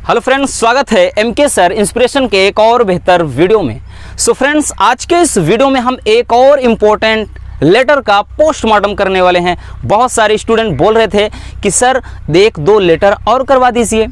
Hello friends, स्वागत है MK sir inspiration के एक और बेहतर वीडियो में। सो फ्रेंड्स, आज के इस वीडियो में हम एक और इम्पोर्टेंट लेटर का पोस्टमार्टम करने वाले हैं। बहुत सारे स्टूडेंट बोल रहे थे कि सर एक दो लेटर और करवा दीजिए।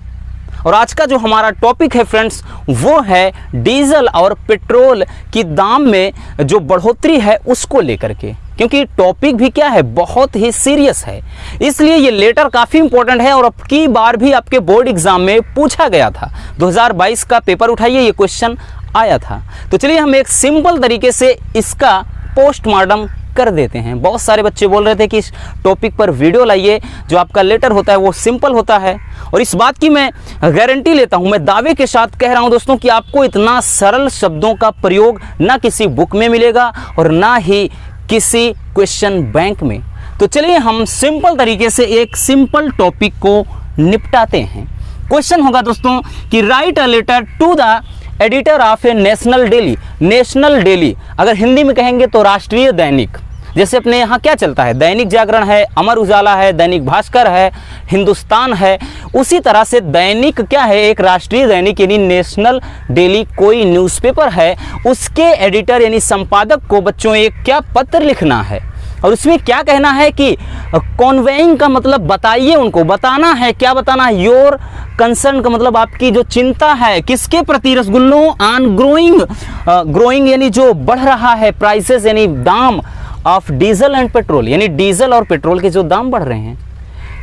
और आज का जो हमारा टॉपिक है फ्रेंड्स, वो है डीजल और पेट्रोल की दाम में जो बढ़ोतरी है उसको लेकर के, क्योंकि टॉपिक भी क्या है, बहुत ही सीरियस है। इसलिए ये लेटर काफ़ी इंपॉर्टेंट है और अब की बार भी आपके बोर्ड एग्जाम में पूछा गया था। 2022 का पेपर उठाइए, ये क्वेश्चन आया था। तो चलिए हम एक सिंपल तरीके से इसका पोस्टमार्टम कर देते हैं। बहुत सारे बच्चे बोल रहे थे कि इस टॉपिक पर वीडियो लाइए, जो आपका लेटर होता है वो सिंपल होता है। और इस बात की मैं गारंटी लेता हूं, मैं दावे के साथ कह रहा हूं दोस्तों कि आपको इतना सरल शब्दों का प्रयोग ना किसी बुक में मिलेगा और ना ही किसी क्वेश्चन बैंक में। तो चलिए हम सिंपल तरीके से एक सिंपल टॉपिक को निपटाते हैं। क्वेश्चन होगा दोस्तों कि write a letter to the editor of a national daily. National daily अगर हिंदी में कहेंगे तो राष्ट्रीय दैनिक। जैसे अपने यहाँ क्या चलता है, दैनिक जागरण है, अमर उजाला है, दैनिक भास्कर है, हिंदुस्तान है, उसी तरह से दैनिक क्या है, एक राष्ट्रीय दैनिक यानी नेशनल डेली कोई न्यूज़पेपर है, उसके एडिटर यानी संपादक को बच्चों एक क्या पत्र लिखना है। और उसमें क्या कहना है कि कॉन्वेइंग का मतलब बताइए, उनको बताना है। क्या बताना है? योर कंसर्न का मतलब आपकी जो चिंता है किसके प्रति, रसगुल्लों ऑन ग्रोइंग यानी जो बढ़ रहा है, प्राइसेस यानी दाम ऑफ डीजल एंड पेट्रोल यानी डीजल और पेट्रोल के जो दाम बढ़ रहे हैं।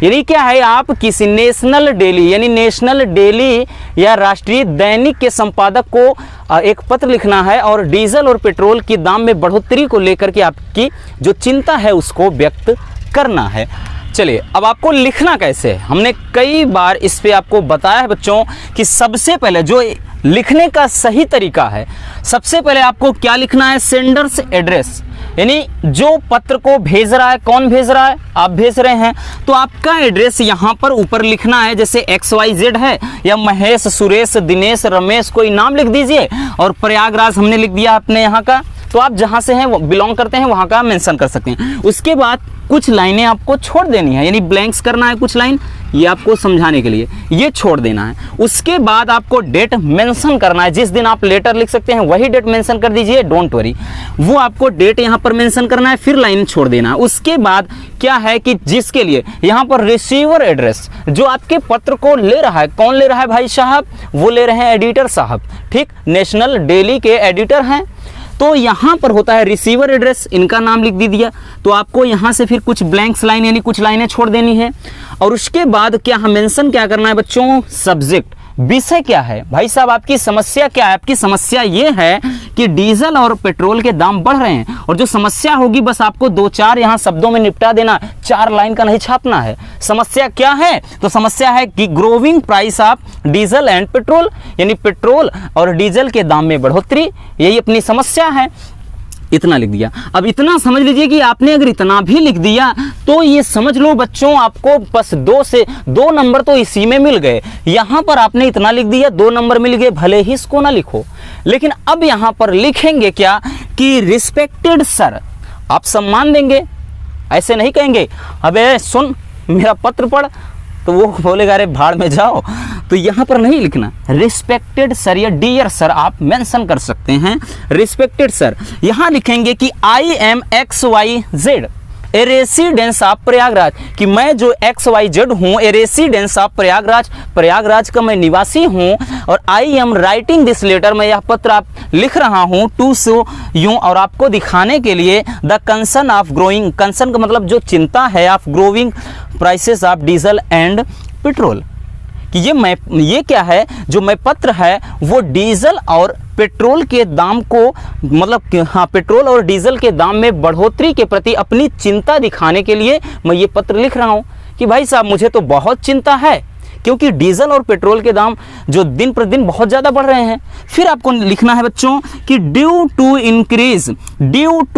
यानी क्या है, आप किसी नेशनल डेली यानी नेशनल डेली या राष्ट्रीय दैनिक के संपादक को एक पत्र लिखना है और डीजल और पेट्रोल की दाम में बढ़ोतरी को लेकर के आपकी जो चिंता है उसको व्यक्त करना है। चलिए अब आपको लिखना कैसे है, हमने कई बार इस पे आपको बताया है बच्चों कि सबसे पहले जो लिखने का सही तरीका है, सबसे पहले आपको क्या लिखना है, सेंडर्स एड्रेस यानी जो पत्र को भेज रहा है, कौन भेज रहा है, आप भेज रहे हैं, तो आपका एड्रेस यहाँ पर ऊपर लिखना है। जैसे XYZ है या महेश, सुरेश, दिनेश, रमेश, कोई नाम लिख दीजिए। और प्रयागराज हमने लिख दिया अपने यहाँ का, तो आप जहाँ से हैं बिलोंग करते हैं वहाँ का मेंशन कर सकते हैं। उसके बाद कुछ लाइनें आपको छोड़ देनी है, यानी ब्लैंक्स करना है कुछ लाइन, ये आपको समझाने के लिए ये छोड़ देना है। उसके बाद आपको डेट मेंशन करना है, जिस दिन आप लेटर लिख सकते हैं वही डेट मेंशन कर दीजिए, डोंट वरी, वो आपको डेट यहाँ पर मेंशन करना है, फिर लाइन छोड़ देना है। उसके बाद क्या है कि जिसके लिए यहाँ पर रिसीवर एड्रेस, जो आपके पत्र को ले रहा है, कौन ले रहा है भाई साहब, वो ले रहे हैं एडिटर साहब, ठीक, नेशनल डेली के एडिटर हैं। तो यहाँ पर होता है रिसीवर एड्रेस, इनका नाम लिख दिया। तो आपको यहाँ से फिर कुछ ब्लैंक्स लाइन यानी कुछ लाइनें छोड़ देनी है। और उसके बाद क्या हम मेंशन क्या करना है बच्चों, सब्जेक्ट, विषय क्या है भाई साहब, आपकी समस्या क्या है। आपकी समस्या ये है कि डीजल और पेट्रोल के दाम बढ़ रहे हैं, और जो समस्या होगी बस आपको दो चार यहाँ शब्दों में निपटा देना, 4 लाइन का नहीं छापना है। समस्या क्या है, तो समस्या है कि growing price of diesel and petrol यानी पेट्रोल और डीजल के दाम में बढ़ोतरी, यही अपनी समस्या है। इतना लिख दिया। अब इतना समझ लीजिए कि आपने अगर इतना भी लिख दिया तो ये समझ लो बच्चों आपको बस 2 नंबर तो इसी में मिल गए। यहाँ पर आपने इतना लिख दिया, 2 नंबर मिल गए, भले ही इसको ना लिखो। लेकिन अब यहाँ पर लिखेंगे क्या कि रिस्पेक्टेड सर, आप सम्मान देंगे, ऐसे नहीं कहेंगे अबे सुन मेरा पत्र पढ़, तो वो बोलेगा अरे भाड़ में जाओ। तो यहाँ पर नहीं लिखना, रिस्पेक्टेड सर या डियर सर आप मेंशन कर सकते हैं। रिस्पेक्टेड सर यहाँ लिखेंगे कि I am XYZ a residence of Prayagraj, कि मैं जो XYZ हूँ a residence of Prayagraj, Prayagraj का मैं निवासी हूँ। और I am writing this letter, मैं यह पत्र आप लिख रहा हूँ टू शो यूँ, और आपको दिखाने के लिए the concern of growing, concern का मतलब जो चिंता है, of growing prices of diesel and petrol, कि ये क्या है, जो मैं पत्र है वो डीजल और पेट्रोल के दाम को मतलब हाँ पेट्रोल और डीजल के दाम में बढ़ोतरी के प्रति अपनी चिंता दिखाने के लिए मैं ये पत्र लिख रहा हूँ कि भाई साहब मुझे तो बहुत चिंता है, क्योंकि डीजल और पेट्रोल के दाम जो दिन प्रतिदिन बहुत ज़्यादा बढ़ रहे हैं। फिर आपको लिखना है बच्चों कि ड्यू टू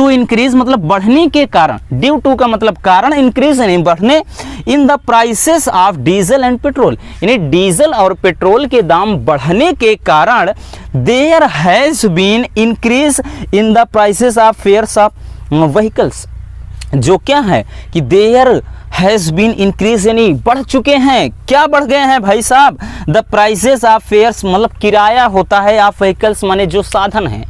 इंक्रीज मतलब बढ़ने के कारण, ड्यू टू का मतलब कारण, इंक्रीज यानी बढ़ने, in the prices of diesel and petrol यानी डीजल और पेट्रोल के दाम बढ़ने के कारण there has been increase in the prices of fares of vehicles, जो क्या है कि देयर हैज़ बीन इंक्रीज, यानी बढ़ चुके हैं। क्या बढ़ गए हैं भाई साहब? द प्राइसेस ऑफ फेयर्स, मतलब किराया होता है, ऑफ व्हीकल्स माने जो साधन हैं।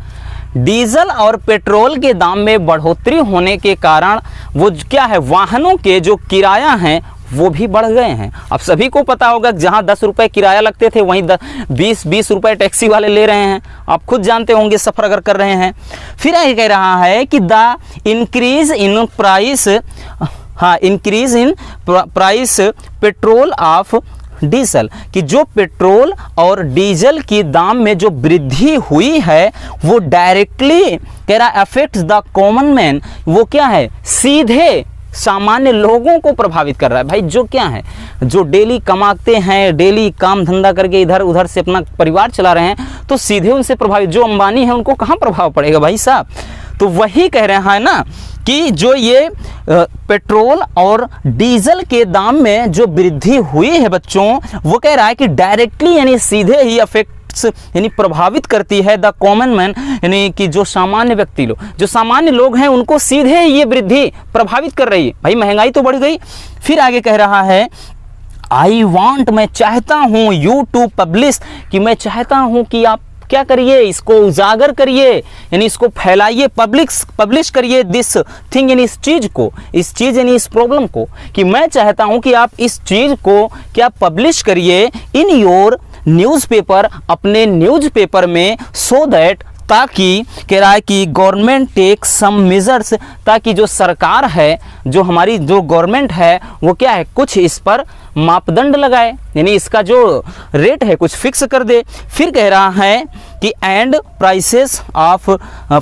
डीजल और पेट्रोल के दाम में बढ़ोतरी होने के कारण वो क्या है, वाहनों के जो किराया हैं वो भी बढ़ गए हैं। अब सभी को पता होगा जहां 10 रुपये किराया लगते थे वहीं 20 रुपये टैक्सी वाले ले रहे हैं। आप खुद जानते होंगे सफ़र अगर कर रहे हैं। फिर ये कह रहा है कि the increase in price, increase in price petrol of diesel, कि जो पेट्रोल और डीजल की दाम में जो वृद्धि हुई है वो डायरेक्टली कह रहा अफेक्ट्स द कॉमन मैन, वो क्या है, सीधे सामान्य लोगों को प्रभावित कर रहा है। भाई जो क्या है, जो डेली कमाते हैं, डेली काम धंधा करके इधर उधर से अपना परिवार चला रहे हैं, तो सीधे उनसे प्रभावित, जो अंबानी है उनको कहाँ प्रभाव पड़ेगा भाई साहब? तो वही कह रहे हैं ना कि जो ये पेट्रोल और डीजल के दाम में जो वृद्धि हुई है बच्चों, वो कह रहा है कि डायरेक्टली यानी सीधे ही अफेक्ट्स यानी प्रभावित करती है द कॉमन मैन, यानी कि जो सामान्य व्यक्ति लोग, जो सामान्य लोग हैं उनको सीधे ये वृद्धि प्रभावित कर रही है। भाई महंगाई तो बढ़ गई। फिर आगे कह रहा है आई वांट, मैं चाहता हूँ, यू टू पब्लिश, कि मैं चाहता हूँ कि आप क्या करिए, इसको उजागर करिए, यानी इसको फैलाइए, पब्लिश करिए दिस थिंग, यानी इस चीज़ को, इस चीज़ यानी इस प्रॉब्लम को, कि मैं चाहता हूं कि आप इस चीज़ को क्या पब्लिश करिए इन योर न्यूज़पेपर, अपने न्यूज़पेपर में, सो दैट, ताकि कह रहा है कि गवर्नमेंट टेक सम मेजर्स, ताकि जो सरकार है, जो हमारी जो गवर्नमेंट है वो क्या है, कुछ इस पर मापदंड लगाए, यानी इसका जो रेट है कुछ फिक्स कर दे। फिर कह रहा है कि and prices of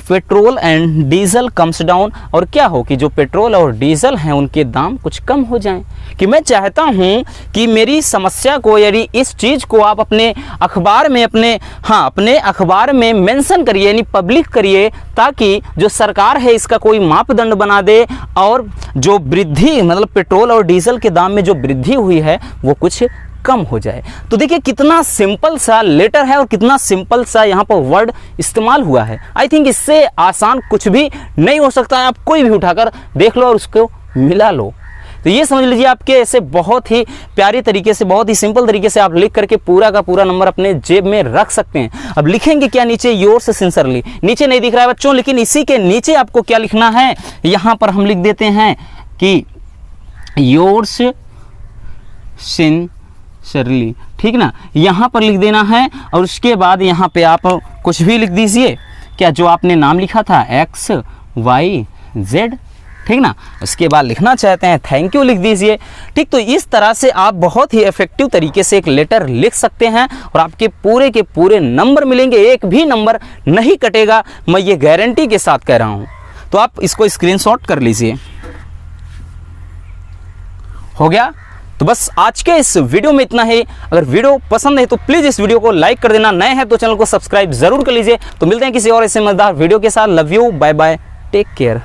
petrol and diesel comes down, और क्या हो कि जो पेट्रोल और डीजल हैं उनके दाम कुछ कम हो जाएं। कि मैं चाहता हूं कि मेरी समस्या को, यानी इस चीज़ को आप अपने अखबार में, अपने अखबार में मेंशन करिए, यानी पब्लिक करिए, ताकि जो सरकार है इसका कोई मापदंड बना दे और जो वृद्धि, मतलब पेट्रोल और डीजल के दाम में जो वृद्धि हुई है वो कुछ कम हो जाए। तो देखिए कितना सिंपल सा लेटर है और कितना सिंपल सा यहाँ पर वर्ड इस्तेमाल हुआ है। आई थिंक इससे आसान कुछ भी नहीं हो सकता है। आप कोई भी उठाकर देख लो और उसको मिला लो। तो ये समझ लीजिए आपके ऐसे बहुत ही प्यारी तरीके से, बहुत ही सिंपल तरीके से आप लिख करके पूरा का पूरा नंबर अपने जेब में रख सकते हैं। अब लिखेंगे क्या नीचे, योर्स सिंसियरली, नीचे नहीं दिख रहा है बच्चों, लेकिन इसी के नीचे आपको क्या लिखना है, यहाँ पर हम लिख देते हैं कि योर्स सिंसियरली, ठीक ना, यहाँ पर लिख देना है। और उसके बाद यहाँ पे आप कुछ भी लिख दीजिए, क्या जो आपने नाम लिखा था XYZ, ठीक ना। उसके बाद लिखना चाहते हैं थैंक यू लिख दीजिए, ठीक। तो इस तरह से आप बहुत ही इफेक्टिव तरीके से एक लेटर लिख सकते हैं और आपके पूरे के पूरे नंबर मिलेंगे, एक भी नंबर नहीं कटेगा, मैं ये गारंटी के साथ कह रहा हूँ। तो आप इसको स्क्रीनशॉट कर लीजिए। हो गया। तो बस आज के इस वीडियो में इतना ही। अगर वीडियो पसंद है तो प्लीज़ इस वीडियो को लाइक कर देना, नए हैं तो चैनल को सब्सक्राइब जरूर कर लीजिए। तो मिलते हैं किसी और ऐसे मजेदार वीडियो के साथ। Love you, bye bye, take care.